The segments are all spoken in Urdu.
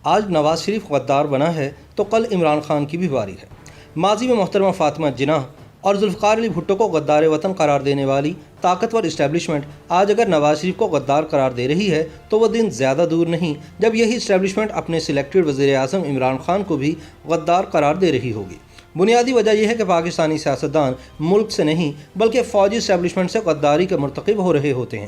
آج نواز شریف غدار بنا ہے تو کل عمران خان کی بھی باری ہے۔ ماضی میں محترمہ فاطمہ جناح اور ذوالفقار علی بھٹو کو غدار وطن قرار دینے والی طاقتور اسٹیبلشمنٹ آج اگر نواز شریف کو غدار قرار دے رہی ہے تو وہ دن زیادہ دور نہیں جب یہی اسٹیبلشمنٹ اپنے سلیکٹڈ وزیر اعظم عمران خان کو بھی غدار قرار دے رہی ہوگی۔ بنیادی وجہ یہ ہے کہ پاکستانی سیاستدان ملک سے نہیں بلکہ فوجی اسٹیبلشمنٹ سے غداری کے مرتکب ہو رہے ہوتے ہیں،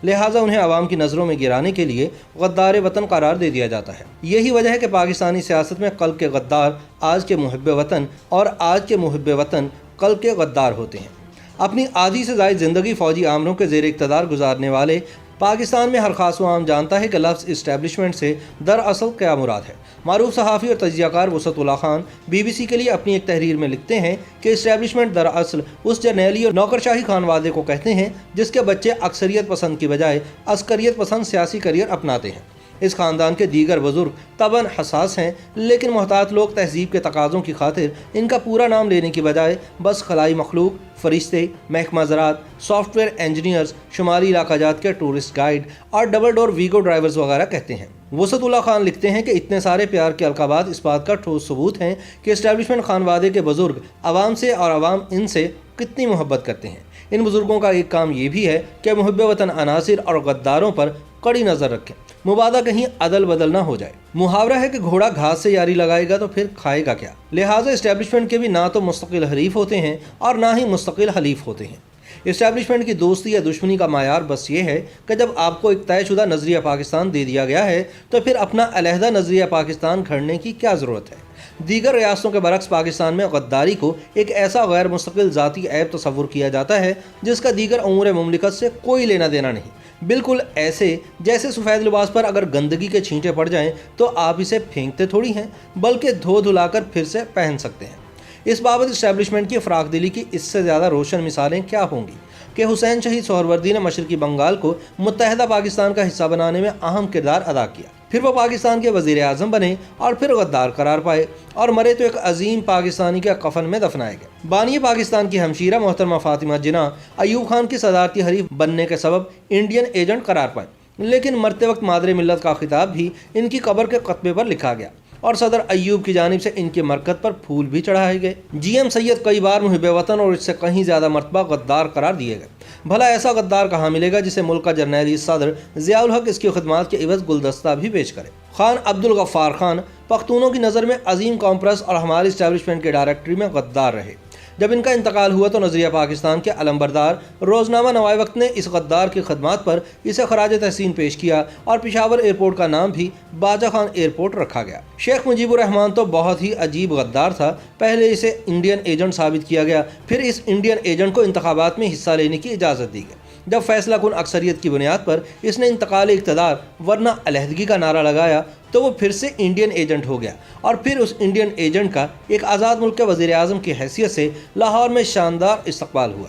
لہٰذا انہیں عوام کی نظروں میں گرانے کے لیے غدار وطن قرار دے دیا جاتا ہے۔ یہی وجہ ہے کہ پاکستانی سیاست میں کل کے غدار آج کے محب وطن اور آج کے محب وطن کل کے غدار ہوتے ہیں۔ اپنی آدھی سے زائد زندگی فوجی آمروں کے زیر اقتدار گزارنے والے پاکستان میں ہر خاص و عام جانتا ہے کہ لفظ اسٹیبلشمنٹ سے دراصل کیا مراد ہے۔ معروف صحافی اور تجزیہ کار وسعت اللہ خان BBC کے لیے اپنی ایک تحریر میں لکھتے ہیں کہ اسٹیبلشمنٹ دراصل اس جرنیلی اور نوکرشاہی خانوادے کو کہتے ہیں جس کے بچے اکثریت پسند کی بجائے عسکریت پسند سیاسی کریئر اپناتے ہیں۔ اس خاندان کے دیگر بزرگ طبعاً حساس ہیں، لیکن محتاط لوگ تہذیب کے تقاضوں کی خاطر ان کا پورا نام لینے کی بجائے بس خلائی مخلوق، فرشتے، محکمہ زراعت، سافٹ ویئر انجینئرز، شمالی علاقہ جات کے ٹورسٹ گائیڈ اور ڈبل ڈور ویگو ڈرائیورز وغیرہ کہتے ہیں۔ وسعت اللہ خان لکھتے ہیں کہ اتنے سارے پیار کے القابات اس بات کا ٹھوس ثبوت ہیں کہ اسٹیبلشمنٹ خانوادے کے بزرگ عوام سے اور عوام ان سے کتنی محبت کرتے ہیں۔ ان بزرگوں کا ایک کام یہ بھی ہے کہ محب وطن عناصر اور غداروں پر کڑی نظر رکھیں، مبادہ کہیں عدل بدل نہ ہو جائے۔ محاورہ ہے کہ گھوڑا گھاس سے یاری لگائے گا تو پھر کھائے گا کیا، لہٰذا اسٹیبلشمنٹ کے بھی نہ تو مستقل حریف ہوتے ہیں اور نہ ہی مستقل حلیف ہوتے ہیں۔ اسٹیبلشمنٹ کی دوستی یا دشمنی کا معیار بس یہ ہے کہ جب آپ کو ایک طے شدہ نظریہ پاکستان دے دیا گیا ہے تو پھر اپنا علیحدہ نظریہ پاکستان گھڑنے کی کیا ضرورت ہے۔ دیگر ریاستوں کے برعکس پاکستان میں غداری کو ایک ایسا غیر مستقل ذاتی عیب تصور کیا جاتا ہے جس کا دیگر امور مملکت سے کوئی لینا دینا نہیں، بالکل ایسے جیسے سفید لباس پر اگر گندگی کے چھینٹے پڑ جائیں تو آپ اسے پھینکتے تھوڑی ہیں بلکہ دھو دھلا کر پھر سے پہن سکتے ہیں۔ اس بابت اسٹیبلشمنٹ کی فراخ دلی کی اس سے زیادہ روشن مثالیں کیا ہوں گی کہ حسین شہید سہروردی نے مشرقی بنگال کو متحدہ پاکستان کا حصہ بنانے میں اہم کردار ادا کیا، پھر وہ پاکستان کے وزیر اعظم بنے اور پھر غدار قرار پائے اور مرے تو ایک عظیم پاکستانی کے کفن میں دفنائے گئے۔ بانی پاکستان کی ہمشیرہ محترمہ فاطمہ جناح ایوب خان کی صدارتی حریف بننے کے سبب انڈین ایجنٹ قرار پائے، لیکن مرتے وقت مادر ملت کا خطاب بھی ان کی قبر کے خطبے پر لکھا گیا اور صدر ایوب کی جانب سے ان کی مرکت پر پھول بھی چڑھائے گئے۔ ایم سید کئی بار محب وطن اور اس سے کہیں زیادہ مرتبہ غدار قرار دیے گئے۔ بھلا ایسا غدار کہاں ملے گا جسے ملک کا جرنیلی صدر ضیاء الحق اس کی خدمات کے عوض گلدستہ بھی پیش کرے۔ خان عبدالغفار خان پختونوں کی نظر میں عظیم کامپریس اور ہماری اسٹیبلشمنٹ کے ڈائریکٹری میں غدار رہے۔ جب ان کا انتقال ہوا تو نظریہ پاکستان کے علمبردار روزنامہ نوائے وقت نے اس غدار کی خدمات پر اسے خراج تحسین پیش کیا اور پشاور ایئرپورٹ کا نام بھی باجا خان ایئرپورٹ رکھا گیا۔ شیخ مجیب الرحمان تو بہت ہی عجیب غدار تھا، پہلے اسے انڈین ایجنٹ ثابت کیا گیا، پھر اس انڈین ایجنٹ کو انتخابات میں حصہ لینے کی اجازت دی گئی۔ جب فیصلہ کن اکثریت کی بنیاد پر اس نے انتقال اقتدار ورنہ علیحدگی کا نعرہ لگایا تو وہ پھر سے انڈین ایجنٹ ہو گیا اور پھر اس انڈین ایجنٹ کا ایک آزاد ملک کے وزیر اعظم کی حیثیت سے لاہور میں شاندار استقبال ہوا۔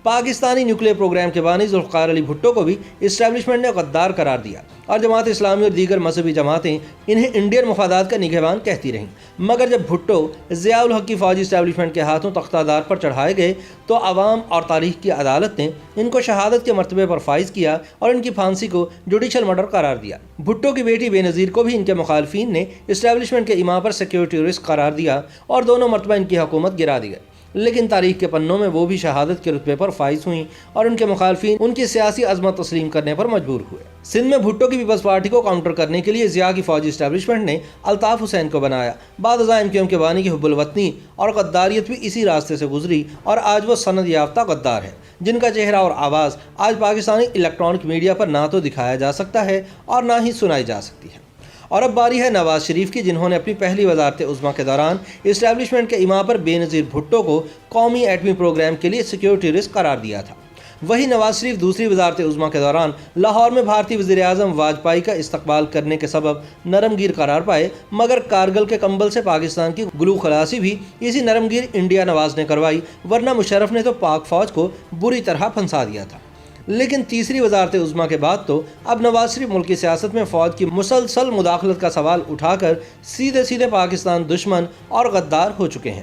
پاکستانی نیوکلیئر پروگرام کے بانی ذوالفقار علی بھٹو کو بھی اسٹیبلشمنٹ نے غدار قرار دیا اور جماعت اسلامی اور دیگر مذہبی جماعتیں انہیں انڈین مفادات کا نگہبان کہتی رہیں، مگر جب بھٹو ضیاء الحق کی فوجی اسٹیبلشمنٹ کے ہاتھوں تختہ دار پر چڑھائے گئے تو عوام اور تاریخ کی عدالت نے ان کو شہادت کے مرتبے پر فائز کیا اور ان کی پھانسی کو جوڈیشل مرڈر قرار دیا۔ بھٹو کی بیٹی بے نظیر کو بھی ان کے مخالفین نے اسٹیبلشمنٹ کے ایما پر سیکیورٹی رسک قرار دیا اور دونوں مرتبہ ان کی حکومت گرا دی گئی، لیکن تاریخ کے پنوں میں وہ بھی شہادت کے رتبے پر فائز ہوئیں اور ان کے مخالفین ان کی سیاسی عظمت تسلیم کرنے پر مجبور ہوئے۔ سندھ میں بھٹو کی پیپلز پارٹی کو کاؤنٹر کرنے کے لیے ضیاء کی فوجی اسٹیبلشمنٹ نے الطاف حسین کو بنایا۔ بعد ازاں MQM کے بانی کی حب الوطنی اور غداریت بھی اسی راستے سے گزری اور آج وہ سند یافتہ غدار ہیں جن کا چہرہ اور آواز آج پاکستانی الیکٹرانک میڈیا پر نہ تو دکھایا جا سکتا ہے اور نہ ہی سنائی جا سکتی ہے۔ اور اب باری ہے نواز شریف کی، جنہوں نے اپنی پہلی وزارت عظمیٰ کے دوران اسٹیبلشمنٹ کے ایما پر بے نظیر بھٹو کو قومی ایٹمی پروگرام کے لیے سیکیورٹی رسک قرار دیا تھا۔ وہی نواز شریف دوسری وزارت عظمیٰ کے دوران لاہور میں بھارتی وزیر اعظم واجپئی کا استقبال کرنے کے سبب نرم گیر قرار پائے، مگر کارگل کے کمبل سے پاکستان کی گلو خلاصی بھی اسی نرم گیر انڈیا نواز نے کروائی، ورنہ مشرف نے تو پاک فوج کو بری طرح پھنسا دیا تھا۔ لیکن تیسری وزارت عظمیٰ کے بعد تو اب نواز شریف ملکی سیاست میں فوج کی مسلسل مداخلت کا سوال اٹھا کر سیدھے پاکستان دشمن اور غدار ہو چکے ہیں۔